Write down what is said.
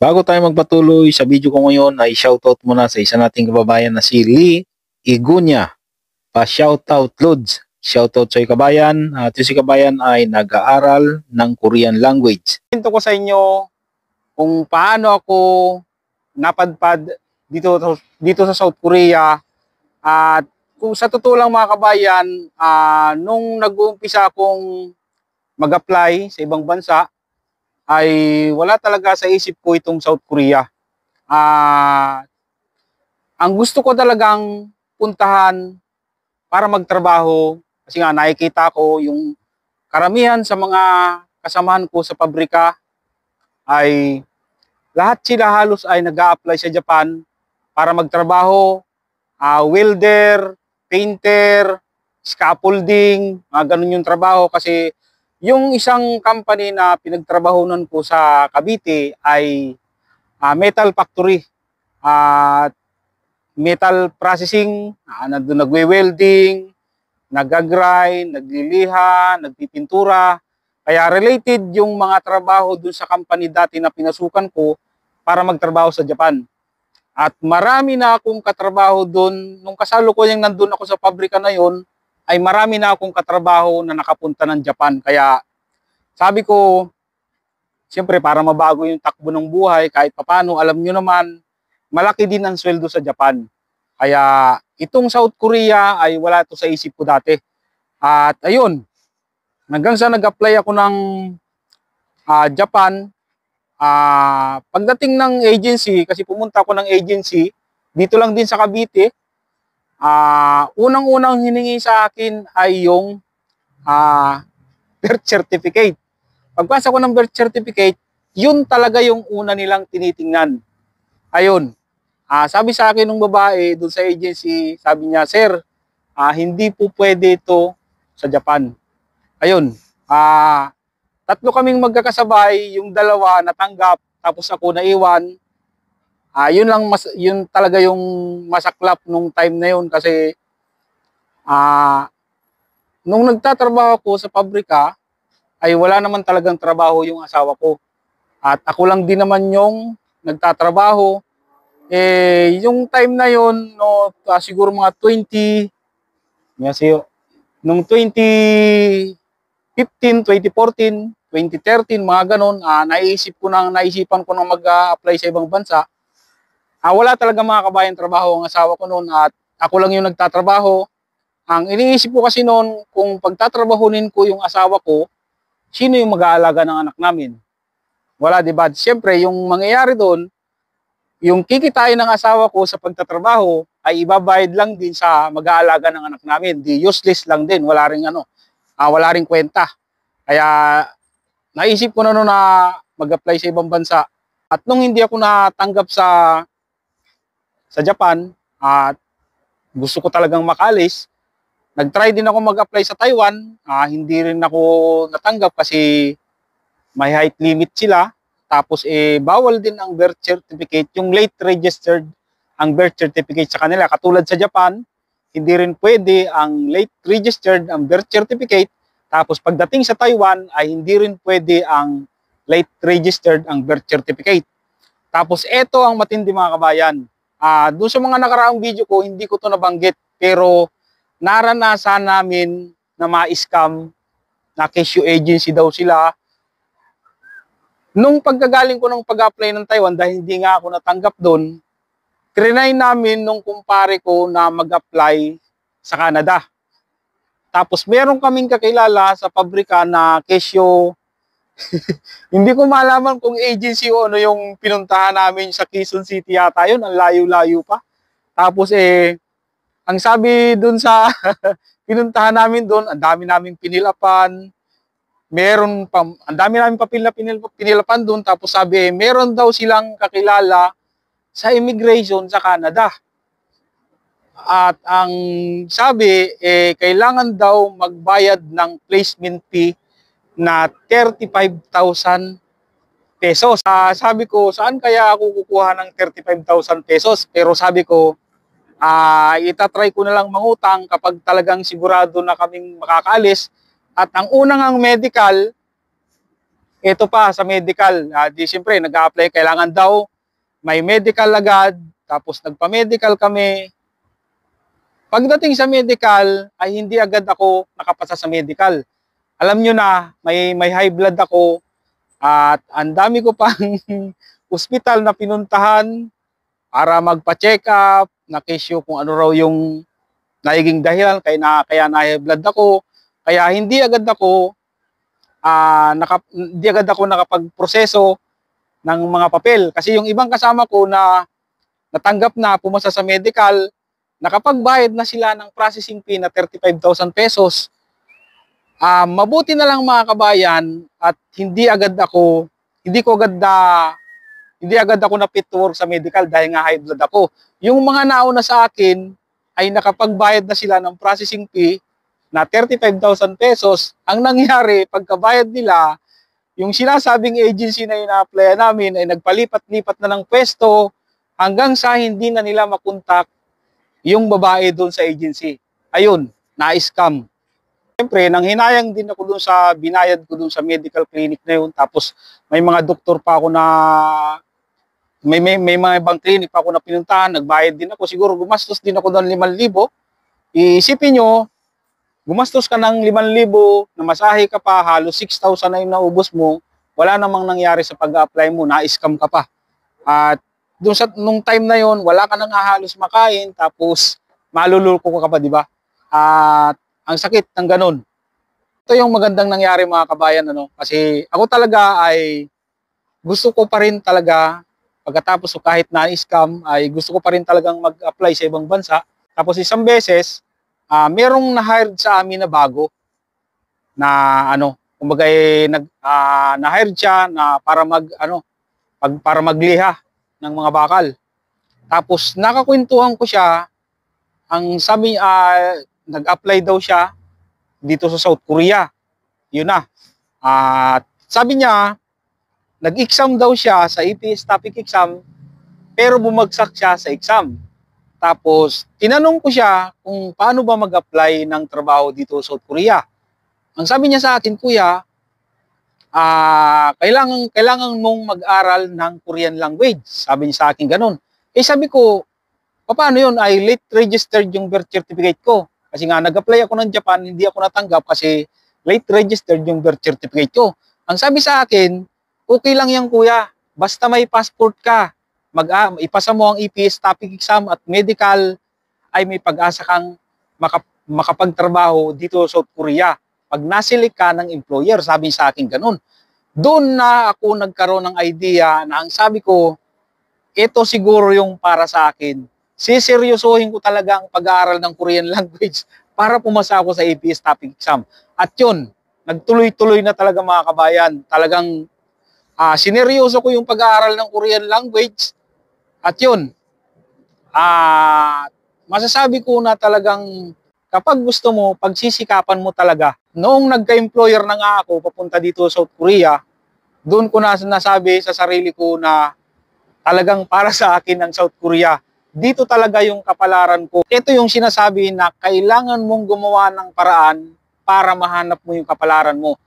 Bago tayo magpatuloy sa video ko ngayon ay shoutout muna sa isa nating kababayan na si Lee Igunya. Pa-shoutout Lods. Shoutout sa kabayan. At yung si kabayan ay nag-aaral ng Korean language. Kwento ko sa inyo kung paano ako napadpad dito sa South Korea. At kung sa totoo lang mga kabayan, nung nag-uumpisa akong mag-apply sa ibang bansa, ay wala talaga sa isip ko itong South Korea. Ang gusto ko talagang puntahan para magtrabaho, kasi nga nakikita ko yung karamihan sa mga kasamahan ko sa pabrika ay lahat sila halos ay nag-a-apply sa Japan para magtrabaho, welder, painter, scaffolding, ganun yung trabaho kasi yung isang company na pinagtrabahonan ko sa Cavite ay metal factory at metal processing, nandun nagwe-welding, nag-grind, nagliliha, nagpipintura. Kaya related yung mga trabaho dun sa company dati na pinasukan ko para magtrabaho sa Japan. At marami na akong katrabaho dun. Nung kasalukuyang nandun ako sa pabrika na yon, ay marami na akong katrabaho na nakapunta ng Japan. Kaya sabi ko, siyempre para mabago yung takbo ng buhay, kahit papano, alam nyo naman, malaki din ang sweldo sa Japan. Kaya itong South Korea ay wala to sa isip ko dati. At ayun, hanggang sa nag-apply ako ng Japan, pagdating ng agency, kasi pumunta ako ng agency, dito lang din sa Cavite, unang-unang hiningi sa akin ay yung birth certificate. Pagpasa ko ng birth certificate, yun talaga yung una nilang tinitingnan. Ayun, sabi sa akin ng babae doon sa agency, sabi niya, "Sir, hindi po pwede ito sa Japan." Ayun, tatlo kaming magkakasabay, yung dalawa natanggap, tapos ako naiwan. Yun talaga yung masaklap nung time na yun kasi nung nagtatrabaho ako sa pabrika ay wala naman talagang trabaho yung asawa ko. At ako lang din naman yung nagtatrabaho. Yung time na yun, no, siguro mga 2015, 2014, 2013, mga ganon, naisipan ko nang mag-apply sa ibang bansa. Wala talaga mga kabayan trabaho ang asawa ko noon at ako lang yung nagtatrabaho. Ang iniisip ko kasi noon, kung pagtatrabahunin ko yung asawa ko, sino yung mag-aalaga ng anak namin? Wala, di ba? Siyempre, yung mangyayari doon, yung kikitain ng asawa ko sa pagtatrabaho ay ibabayad lang din sa mag-aalaga ng anak namin. Di useless lang din, wala ring kwenta. Kaya naisip ko na noon na mag-apply sa ibang bansa. At nung hindi ako natanggap sa Japan at gusto ko talagang makalis, nag-try din ako mag-apply sa Taiwan. Hindi rin ako natanggap kasi may height limit sila. Tapos bawal din ang birth certificate, yung late registered ang birth certificate sa kanila. Katulad sa Japan, hindi rin pwede ang late registered ang birth certificate. Tapos pagdating sa Taiwan ay hindi rin pwede ang late registered ang birth certificate. Tapos eto ang matindi mga kabayan. Doon sa mga nakaraang video ko, hindi ko to nabanggit. Pero naranasan namin na ma-scam, na cashew agency daw sila. Nung pagkagaling ko ng pag-apply ng Taiwan, dahil hindi nga ako natanggap doon, trinay namin nung kumpare ko na mag-apply sa Canada. Tapos meron kaming kakilala sa pabrika na cashew. Hindi ko malaman kung agency o ano yung pinuntahan namin sa Quezon City yata yun, ang layo-layo pa. Tapos ang sabi dun sa pinuntahan namin doon, ang dami naming pinilapan, ang dami namin pinilapan doon, tapos sabi meron daw silang kakilala sa immigration sa Canada. At ang sabi, kailangan daw magbayad ng placement fee na 35,000 pesos. Sabi ko, saan kaya ako kukuha ng 35,000 pesos? Pero sabi ko, itatry ko na lang mangutang kapag talagang sigurado na kaming makakaalis. At ang unang medical, Ito pa sa medical, di siyempre nag-a-apply, kailangan daw may medical agad, tapos nagpa-medical kami. Pagdating sa medical, ay hindi agad ako nakapasa sa medical. Alam nyo na, may high blood ako at ang dami ko pang ospital na pinuntahan para magpa-check up, na-issue kung ano raw yung naging dahilan kaya na high blood ako. Kaya hindi agad ako nakapagproseso ng mga papel. Kasi yung ibang kasama ko na natanggap na pumasa sa medical, nakapagbayad na sila ng processing fee na 35,000 pesos. Mabuti na lang mga kabayan at hindi agad ako na fit to work sa medical dahil nga high blood ako. Yung mga nauna sa akin ay nakapagbayad na sila ng processing fee na 35,000 pesos. Ang nangyari, pagkabayad nila, yung sinasabing agency na ina-apply namin ay nagpalipat-lipat na ng pwesto hanggang sa hindi na nila makontak yung babae doon sa agency. Ayun, na-scam. Siyempre, nanghinayang din ako doon sa binayad ko doon sa medical clinic na yun. Tapos may mga doktor pa ako na may mga ibang clinic pa ako na pinuntahan, nagbayad din ako. Siguro gumastos din ako doon 5,000. Iisipin nyo, gumastos ka ng 5,000, namasahe ka pa, halos 6,000 na yung naubos mo, wala namang nangyari sa pag-apply mo, na-scam ka pa. At nung time na yon, wala ka nang halos makain, tapos malululko ka pa, di ba? At ang sakit ng ganun. Ito yung magandang nangyari mga kabayan, kasi ako talaga ay gusto ko pa rin talaga, pagkatapos kahit na-scam, ay gusto ko pa rin talagang mag-apply sa ibang bansa. Tapos isang beses, merong na-hired sa amin na bago na kumbaga na-hired siya na para magliha ng mga bakal. Tapos nakakwentuhan ko siya, ang sabi nag-apply daw siya dito sa South Korea. Yun na. At sabi niya, nag-exam daw siya sa EPS topic exam, pero bumagsak siya sa exam. Tapos, tinanong ko siya kung paano ba mag-apply ng trabaho dito sa South Korea. Ang sabi niya sa akin, kuya, kailangan mong mag-aral ng Korean language. Sabi niya sa akin ganun. Sabi ko, paano yun? Ay late registered yung birth certificate ko. Kasi nga, nag-apply ako ng Japan, hindi ako natanggap kasi late registered yung birth certificate ko. Ang sabi sa akin, okay lang yan kuya, basta may passport ka, ipasa mo ang EPS topic exam at medical, ay may pag-asa kang makapagtrabaho dito sa South Korea. Pag nasilik ka ng employer, sabi sa akin ganun. Doon na ako nagkaroon ng idea na ang sabi ko, ito siguro yung para sa akin. Siseryosohin ko talaga ang pag-aaral ng Korean language para pumasa ako sa EPS topic exam. At yun, nagtuloy-tuloy na talaga mga kabayan. Talagang sineryoso ko yung pag-aaral ng Korean language. At yun, masasabi ko na talagang kapag gusto mo, pagsisikapan mo talaga. Noong nagka-employer na nga ako, papunta dito sa South Korea, doon ko na nasabi sa sarili ko na talagang para sa akin ang South Korea. Dito talaga yung kapalaran ko. Ito yung sinasabi na kailangan mong gumawa ng paraan para mahanap mo yung kapalaran mo.